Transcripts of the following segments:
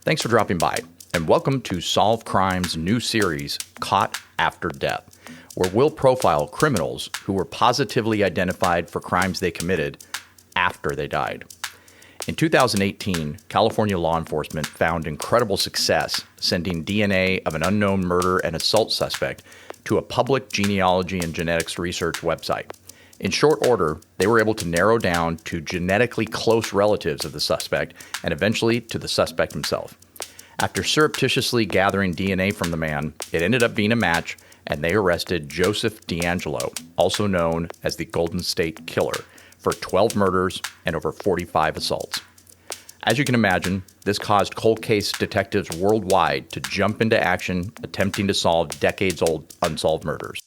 Thanks for dropping by, and welcome to Solve Crime's new series, Caught After Death, where we'll profile criminals who were positively identified for crimes they committed after they died. In 2018, California law enforcement found incredible success sending DNA of an unknown murder and assault suspect to a public genealogy and genetics research website. In short order, they were able to narrow down to genetically close relatives of the suspect and eventually to the suspect himself. After surreptitiously gathering DNA from the man, it ended up being a match, and they arrested Joseph DeAngelo, also known as the Golden State Killer, for 12 murders and over 45 assaults. As you can imagine, this caused cold case detectives worldwide to jump into action, attempting to solve decades-old unsolved murders.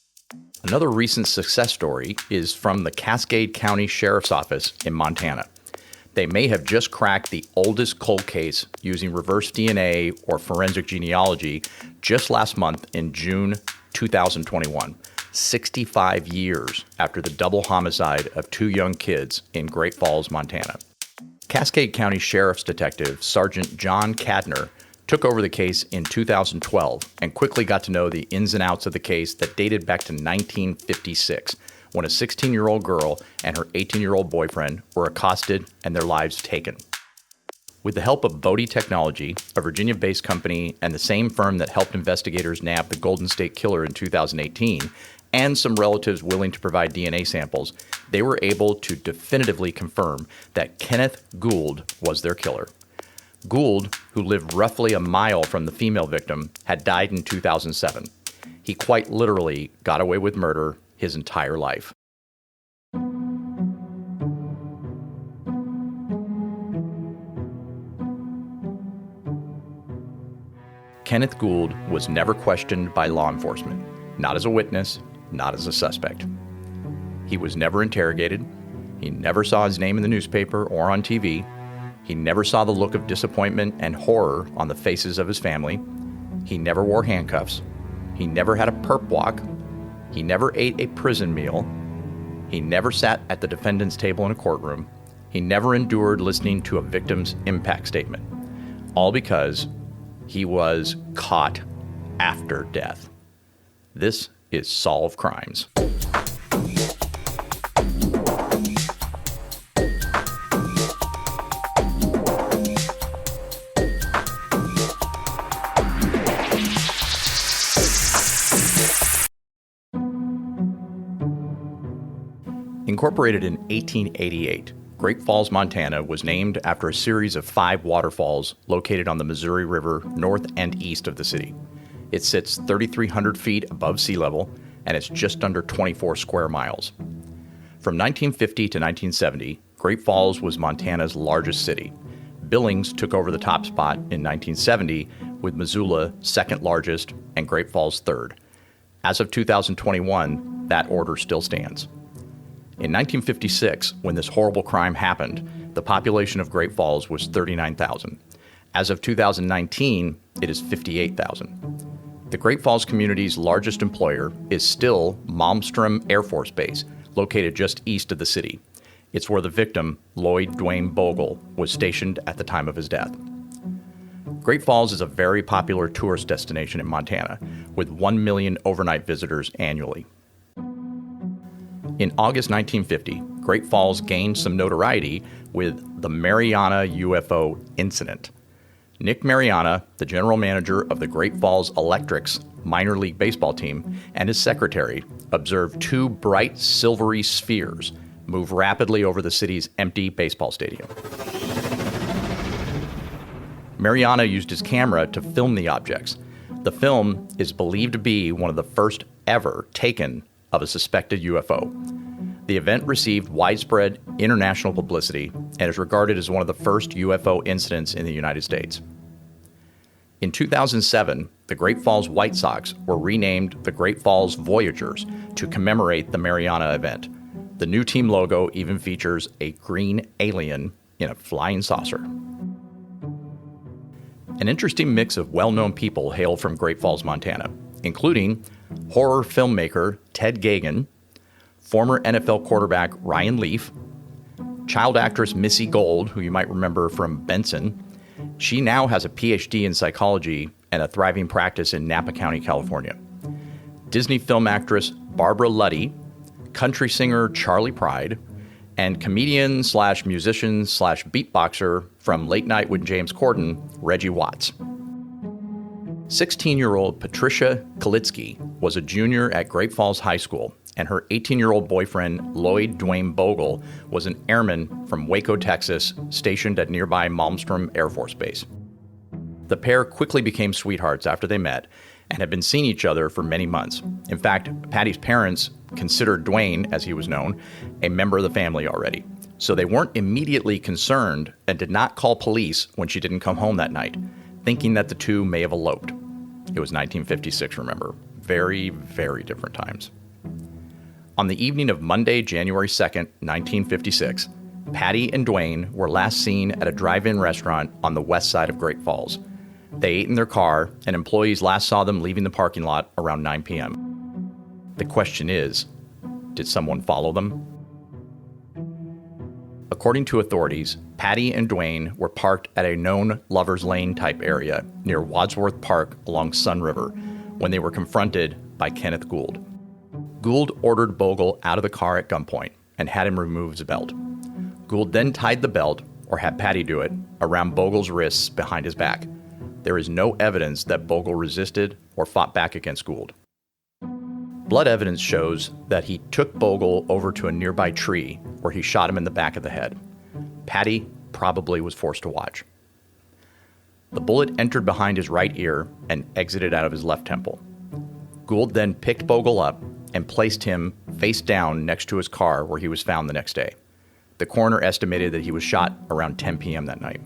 Another recent success story is from the Cascade County Sheriff's Office in Montana. They may have just cracked the oldest cold case using reverse DNA or forensic genealogy just last month in June 2021, 65 years after the double homicide of two young kids in Great Falls, Montana. Cascade County Sheriff's Detective Sergeant Jon Kadner took over the case in 2012 and quickly got to know the ins and outs of the case that dated back to 1956, when a 16-year-old girl and her 18-year-old boyfriend were accosted and their lives taken. With the help of Bodie Technology, a Virginia-based company and the same firm that helped investigators nab the Golden State Killer in 2018, and some relatives willing to provide DNA samples, they were able to definitively confirm that Kenneth Gould was their killer. Gould, who lived roughly a mile from the female victim, had died in 2007. He quite literally got away with murder his entire life. Kenneth Gould was never questioned by law enforcement, not as a witness, not as a suspect. He was never interrogated. He never saw his name in the newspaper or on TV. He never saw the look of disappointment and horror on the faces of his family. He never wore handcuffs. He never had a perp walk. He never ate a prison meal. He never sat at the defendant's table in a courtroom. He never endured listening to a victim's impact statement. All because he was caught after death. This is Solve Crimes. Incorporated in 1888, Great Falls, Montana was named after a series of 5 waterfalls located on the Missouri River north and east of the city. It sits 3,300 feet above sea level, and it's just under 24 square miles. From 1950 to 1970, Great Falls was Montana's largest city. Billings took over the top spot in 1970, with Missoula second largest and Great Falls third. As of 2021, that order still stands. In 1956, when this horrible crime happened, the population of Great Falls was 39,000. As of 2019, it is 58,000. The Great Falls community's largest employer is still Malmstrom Air Force Base, located just east of the city. It's where the victim, Lloyd Dwayne Bogle, was stationed at the time of his death. Great Falls is a very popular tourist destination in Montana, with 1 million overnight visitors annually. In August 1950, Great Falls gained some notoriety with the Mariana UFO incident. Nick Mariana, the general manager of the Great Falls Electrics minor league baseball team, and his secretary observed 2 bright silvery spheres move rapidly over the city's empty baseball stadium. Mariana used his camera to film the objects. The film is believed to be one of the first ever taken of a suspected UFO. The event received widespread international publicity and is regarded as one of the first UFO incidents in the United States. In 2007, the Great Falls White Sox were renamed the Great Falls Voyagers to commemorate the Mariana event. The new team logo even features a green alien in a flying saucer. An interesting mix of well-known people hail from Great Falls, Montana, including horror filmmaker Ted Geoghegan, former NFL quarterback Ryan Leaf, Child actress Missy Gould, who you might remember from Benson, she now has a PhD in psychology and a thriving practice in Napa County, California. Disney film actress Barbara Luddy, country singer Charlie Pride, and comedian slash musician slash beatboxer from Late Night with James Corden, Reggie Watts. 16-year-old Patricia Kalitsky was a junior at Great Falls High School, and her 18-year-old boyfriend, Lloyd Dwayne Bogle, was an airman from Waco, Texas, stationed at nearby Malmstrom Air Force Base. The pair quickly became sweethearts after they met and had been seeing each other for many months. In fact, Patty's parents considered Dwayne, as he was known, a member of the family already. So they weren't immediately concerned and did not call police when she didn't come home that night, thinking that the two may have eloped. It was 1956, remember. Very, very different times. On the evening of Monday, January 2nd, 1956, Patty and Dwayne were last seen at a drive-in restaurant on the west side of Great Falls. They ate in their car, and employees last saw them leaving the parking lot around 9 p.m. The question is, did someone follow them? According to authorities, Patty and Dwayne were parked at a known Lover's Lane type area near Wadsworth Park along Sun River when they were confronted by Kenneth Gould. Gould ordered Bogle out of the car at gunpoint and had him remove his belt. Gould then tied the belt, or had Patty do it, around Bogle's wrists behind his back. There is no evidence that Bogle resisted or fought back against Gould. Blood evidence shows that he took Bogle over to a nearby tree where he shot him in the back of the head. Patty probably was forced to watch. The bullet entered behind his right ear and exited out of his left temple. Gould then picked Bogle up and placed him face down next to his car where he was found the next day. The coroner estimated that he was shot around 10 p.m. that night.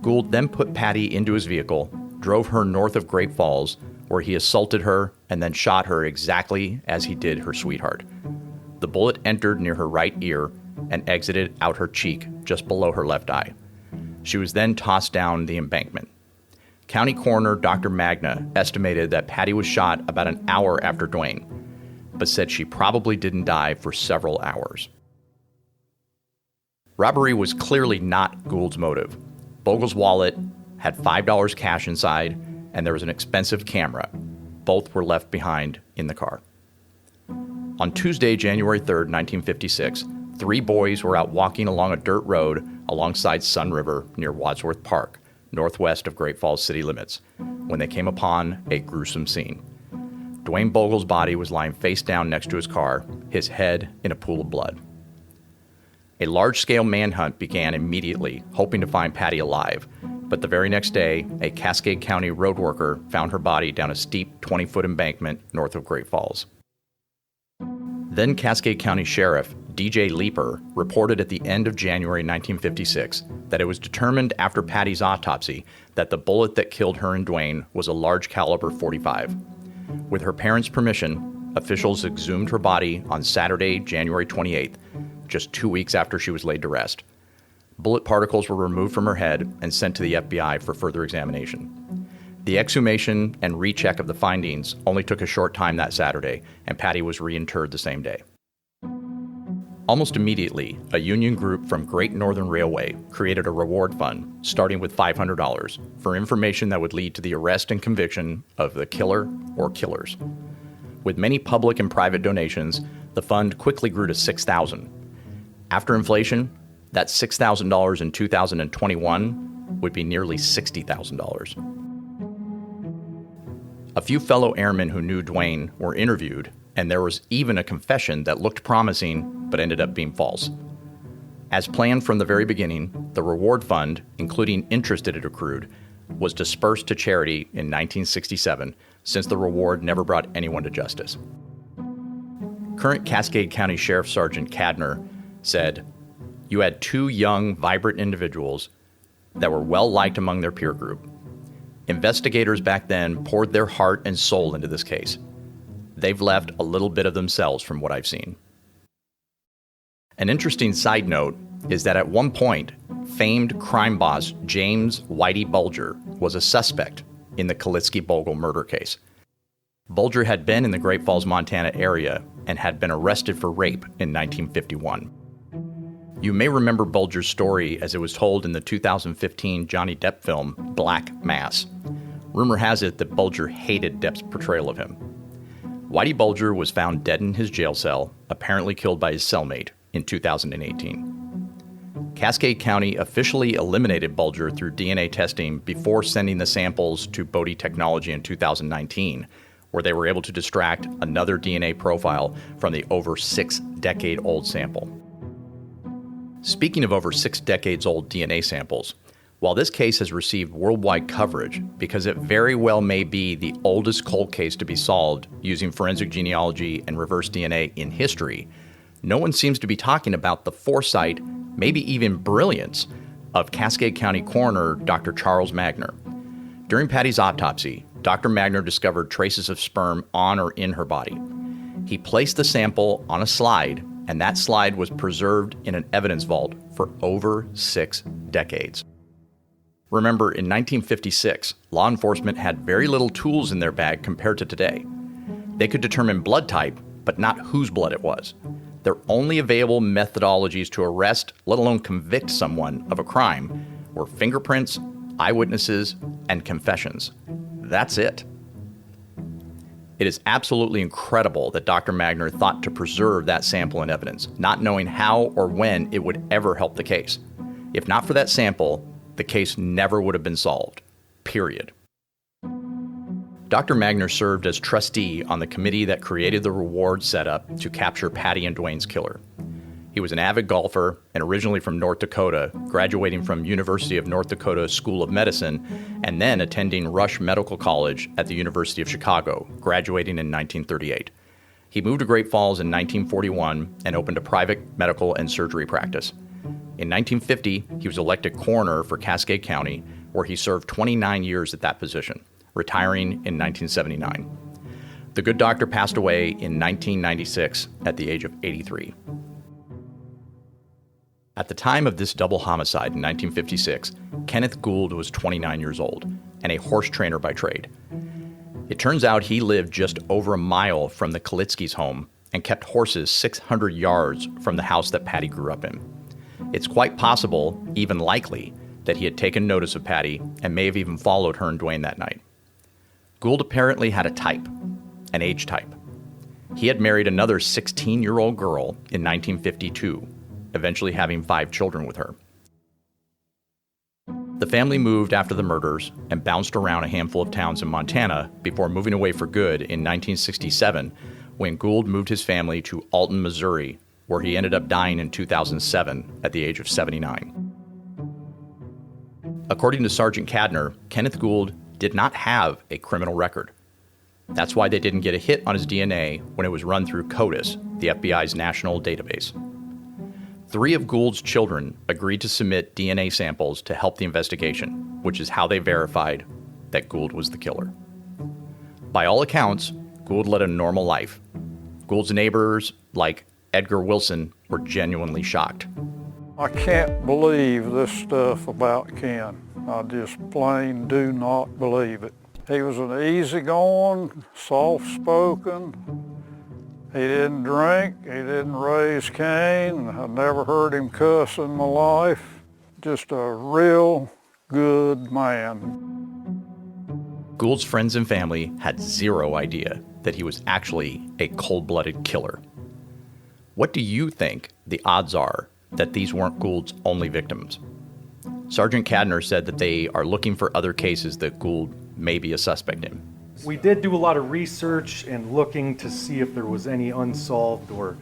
Gould then put Patty into his vehicle, drove her north of Great Falls, where he assaulted her and then shot her exactly as he did her sweetheart. The bullet entered near her right ear and exited out her cheek just below her left eye. She was then tossed down the embankment. County Coroner Dr. Magna estimated that Patty was shot about an hour after Dwayne, but said she probably didn't die for several hours. Robbery was clearly not Gould's motive. Bogle's wallet had $5 cash inside, and there was an expensive camera. Both were left behind in the car. On Tuesday, January 3rd, 1956, 3 boys were out walking along a dirt road alongside Sun River near Wadsworth Park, northwest of Great Falls city limits, when they came upon a gruesome scene. Dwayne Bogle's body was lying face down next to his car, his head in a pool of blood. A large-scale manhunt began immediately, hoping to find Patty alive, but the very next day, a Cascade County road worker found her body down a steep 20-foot embankment north of Great Falls. Then Cascade County Sheriff D.J. Leeper reported at the end of January 1956 that it was determined after Patty's autopsy that the bullet that killed her and Dwayne was a large-caliber .45. With her parents' permission, officials exhumed her body on Saturday, January 28th, just 2 weeks after she was laid to rest. Bullet particles were removed from her head and sent to the FBI for further examination. The exhumation and recheck of the findings only took a short time that Saturday, and Patty was reinterred the same day. Almost immediately, a union group from Great Northern Railway created a reward fund, starting with $500, for information that would lead to the arrest and conviction of the killer or killers. With many public and private donations, the fund quickly grew to $6,000. After inflation, that $6,000 in 2021 would be nearly $60,000. A few fellow airmen who knew Dwayne were interviewed, and there was even a confession that looked promising but ended up being false. As planned from the very beginning, the reward fund, including interest it had accrued, was dispersed to charity in 1967, since the reward never brought anyone to justice. Current Cascade County Sheriff Sergeant Kadner said, "You had 2 young, vibrant individuals that were well-liked among their peer group. Investigators back then poured their heart and soul into this case. They've left a little bit of themselves from what I've seen." An interesting side note is that at one point, famed crime boss James Whitey Bulger was a suspect in the Kalitsky-Bogle murder case. Bulger had been in the Great Falls, Montana area and had been arrested for rape in 1951. You may remember Bulger's story as it was told in the 2015 Johnny Depp film Black Mass. Rumor has it that Bulger hated Depp's portrayal of him. Whitey Bulger was found dead in his jail cell, apparently killed by his cellmate, in 2018. Cascade County officially eliminated Bulger through DNA testing before sending the samples to Bodie Technology in 2019, where they were able to extract another DNA profile from the over 6-decade-old sample. Speaking of over 6 decades-old DNA samples, while this case has received worldwide coverage because it very well may be the oldest cold case to be solved using forensic genealogy and reverse DNA in history, no one seems to be talking about the foresight, maybe even brilliance, of Cascade County coroner Dr. Charles Magner. During Patty's autopsy, Dr. Magner discovered traces of sperm on or in her body. He placed the sample on a slide, and that slide was preserved in an evidence vault for over 6 decades. Remember, in 1956, law enforcement had very little tools in their bag compared to today. They could determine blood type, but not whose blood it was. Their only available methodologies to arrest, let alone convict someone of a crime, were fingerprints, eyewitnesses, and confessions. That's it. It is absolutely incredible that Dr. Magner thought to preserve that sample and evidence, not knowing how or when it would ever help the case. If not for that sample, the case never would have been solved. Period. Dr. Magner served as trustee on the committee that created the reward setup to capture Patty and Dwayne's killer. He was an avid golfer and originally from North Dakota, graduating from University of North Dakota School of Medicine and then attending Rush Medical College at the University of Chicago, graduating in 1938. He moved to Great Falls in 1941 and opened a private medical and surgery practice. In 1950, he was elected coroner for Cascade County, where he served 29 years at that position, retiring in 1979. The good doctor passed away in 1996 at the age of 83. At the time of this double homicide in 1956, Kenneth Gould was 29 years old and a horse trainer by trade. It turns out he lived just over a mile from the Kalitsky's home and kept horses 600 yards from the house that Patty grew up in. It's quite possible, even likely, that he had taken notice of Patty and may have even followed her and Dwayne that night. Gould apparently had a type, an age type. He had married another 16-year-old girl in 1952, eventually having 5 children with her. The family moved after the murders and bounced around a handful of towns in Montana before moving away for good in 1967 when Gould moved his family to Alton, Missouri, where he ended up dying in 2007 at the age of 79. According to Sergeant Kadner, Kenneth Gould did not have a criminal record. That's why they didn't get a hit on his DNA when it was run through CODIS, the FBI's national database. 3 of Gould's children agreed to submit DNA samples to help the investigation, which is how they verified that Gould was the killer. By all accounts, Gould led a normal life. Gould's neighbors, like Edgar Wilson, were genuinely shocked. I can't believe this stuff about Ken. I just plain do not believe it. He was an easygoing, soft-spoken. He didn't drink, he didn't raise Cain. I never heard him cuss in my life. Just a real good man. Gould's friends and family had zero idea that he was actually a cold-blooded killer. What do you think the odds are that these weren't Gould's only victims? Sergeant Kadner said that they are looking for other cases that Gould may be a suspect in. We did do a lot of research and looking to see if there was any unsolved or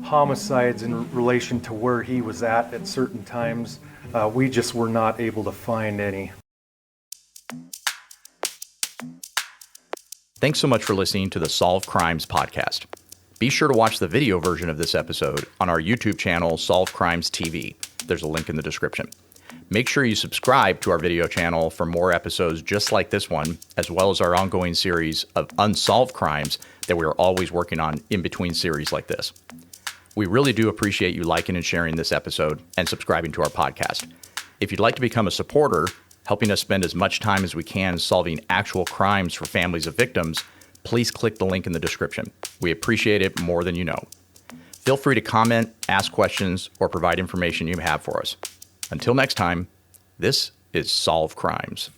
homicides in relation to where he was at certain times. We just were not able to find any. Thanks so much for listening to the Solve Crimes podcast. Be sure to watch the video version of this episode on our YouTube channel, Solve Crimes TV. There's a link in the description. Make sure you subscribe to our video channel for more episodes just like this one, as well as our ongoing series of unsolved crimes that we are always working on in between series like this. We really do appreciate you liking and sharing this episode and subscribing to our podcast. If you'd like to become a supporter, helping us spend as much time as we can solving actual crimes for families of victims, please click the link in the description. We appreciate it more than you know. Feel free to comment, ask questions, or provide information you have for us. Until next time, this is Solve Crimes.